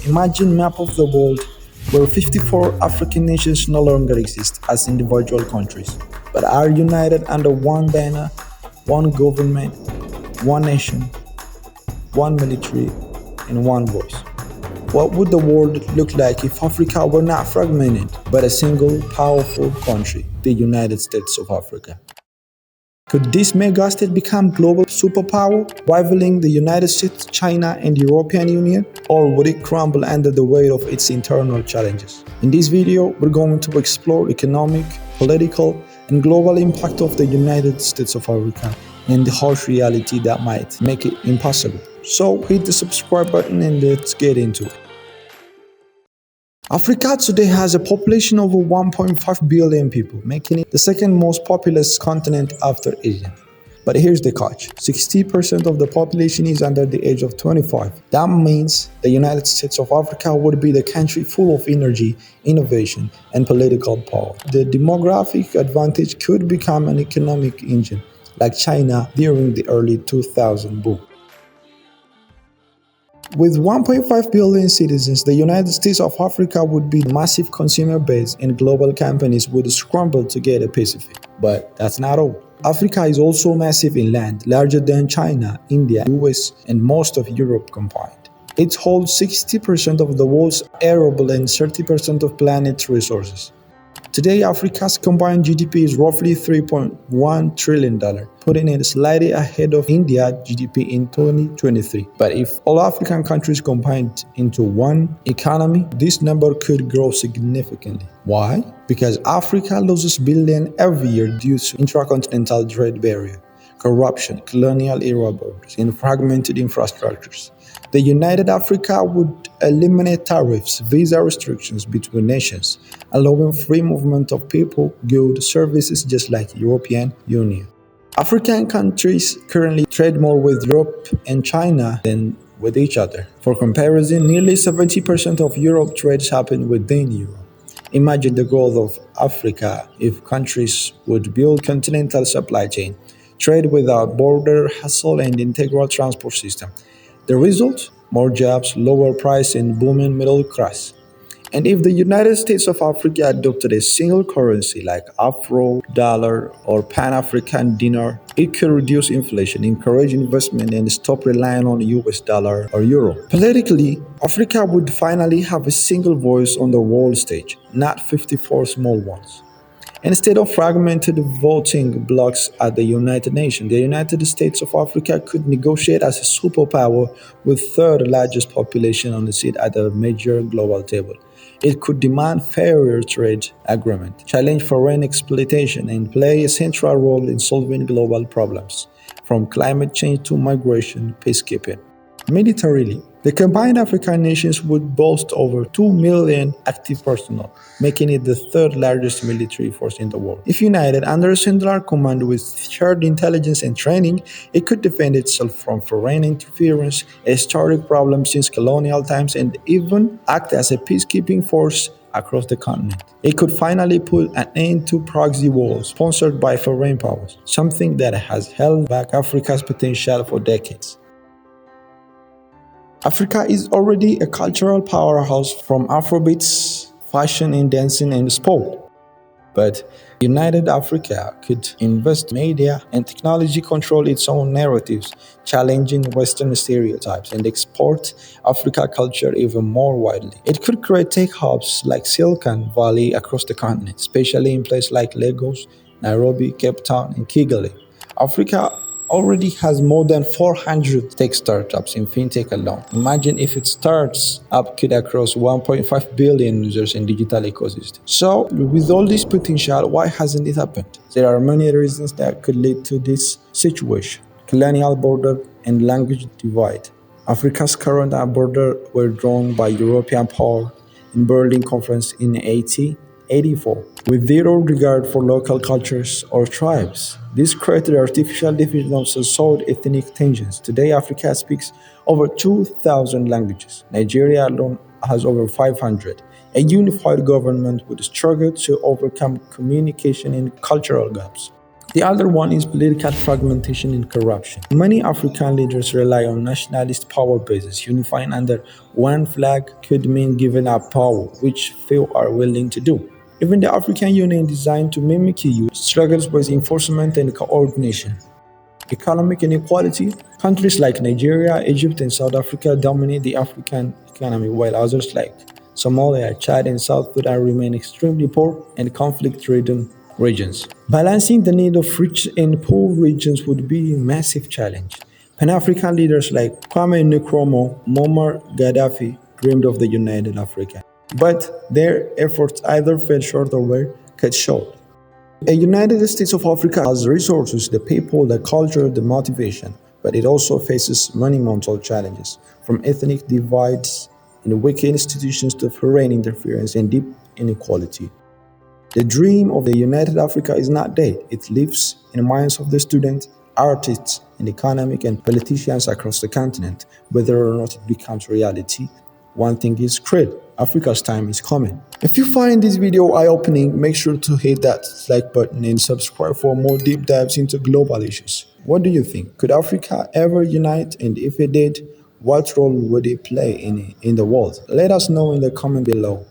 Imagine a map of the world where 54 African nations no longer exist as individual countries, but are united under one banner, one government, one nation, one military, and one voice. What would the world look like if Africa were not fragmented, but a single powerful country, the United States of Africa? Could this megastate become global superpower, rivaling the United States, China, and the European Union? Or would it crumble under the weight of its internal challenges? In this video, we're going to explore economic, political, and global impact of the United States of Africa and the harsh reality that might make it impossible. So hit the subscribe button and let's get into it. Africa today has a population of over 1.5 billion people, making it the second most populous continent after Asia. But here's the catch: 60% of the population is under the age of 25. That means the United States of Africa would be the country full of energy, innovation, and political power. The demographic advantage could become an economic engine, like China during the early 2000 boom. With 1.5 billion citizens, the United States of Africa would be a massive consumer base and global companies would scramble to get a piece of it. But that's not all. Africa is also massive in land, larger than China, India, US, and most of Europe combined. It holds 60% of the world's arable and 30% of planet's resources. Today, Africa's combined GDP is roughly $3.1 trillion, putting it slightly ahead of India's GDP in 2023. But if all African countries combined into one economy, this number could grow significantly. Why? Because Africa loses billions every year due to intracontinental trade barriers, corruption, colonial era borders, and fragmented infrastructures. The United Africa would eliminate tariffs, visa restrictions between nations, allowing free movement of people, goods, services just like the European Union. African countries currently trade more with Europe and China than with each other. For comparison, nearly 70% of Europe trades happen within Europe. Imagine the growth of Africa if countries would build continental supply chain, trade without border hassle, and integral transport system. The result? More jobs, lower price, and booming middle class. And if the United States of Africa adopted a single currency like Afro, dollar, or Pan-African dinar, it could reduce inflation, encourage investment, and stop relying on US dollar or euro. Politically, Africa would finally have a single voice on the world stage, not 54 small ones. Instead of fragmented voting blocs at the United Nations, the United States of Africa could negotiate as a superpower with third largest population on the seat at a major global table. It could demand fairer trade agreement, challenge foreign exploitation, and play a central role in solving global problems, from climate change to migration, peacekeeping. Militarily, the combined African nations would boast over 2 million active personnel, making it the third largest military force in the world. If united under a central command with shared intelligence and training, it could defend itself from foreign interference, a historic problem since colonial times, and even act as a peacekeeping force across the continent. It could finally put an end to proxy wars sponsored by foreign powers, something that has held back Africa's potential for decades. Africa is already a cultural powerhouse from Afrobeats, fashion and dancing and sport. But United Africa could invest in media and technology, control its own narratives, challenging Western stereotypes, and export Africa culture even more widely. It could create tech hubs like Silicon Valley across the continent, especially in places like Lagos, Nairobi, Cape Town, and Kigali. Africa already has more than 400 tech startups in fintech alone. Imagine if it starts up could across 1.5 billion users in digital ecosystem. So, with all this potential, why hasn't it happened? There are many reasons that could lead to this situation. Colonial border and language divide. Africa's current border were drawn by European power in Berlin Conference in 1884, with zero regard for local cultures or tribes. This created artificial divisions and sowed ethnic tensions. Today, Africa speaks over 2,000 languages. Nigeria alone has over 500. A unified government would struggle to overcome communication and cultural gaps. The other one is political fragmentation and corruption. Many African leaders rely on nationalist power bases. Unifying under one flag could mean giving up power, which few are willing to do. Even the African Union, designed to mimic EU, struggles with enforcement and coordination. Economic inequality. Countries like Nigeria, Egypt, and South Africa dominate the African economy, while others like Somalia, Chad, and South Sudan remain extremely poor and conflict ridden regions. Balancing the need of rich and poor regions would be a massive challenge. Pan African leaders like Kwame Nkrumah, Muammar Gaddafi dreamed of the United Africa, but their efforts either fell short or were cut short. A United States of Africa has resources, the people, the culture, the motivation, but it also faces monumental challenges, from ethnic divides and weak institutions to foreign interference and deep inequality. The dream of the United Africa is not dead. It lives in the minds of the students, artists, and economic and politicians across the continent. Whether or not it becomes reality, one thing is clear: Africa's time is coming. If you find this video eye-opening, make sure to hit that like button and subscribe for more deep dives into global issues. What do you think? Could Africa ever unite? And if it did, what role would it play in the world? Let us know in the comment below.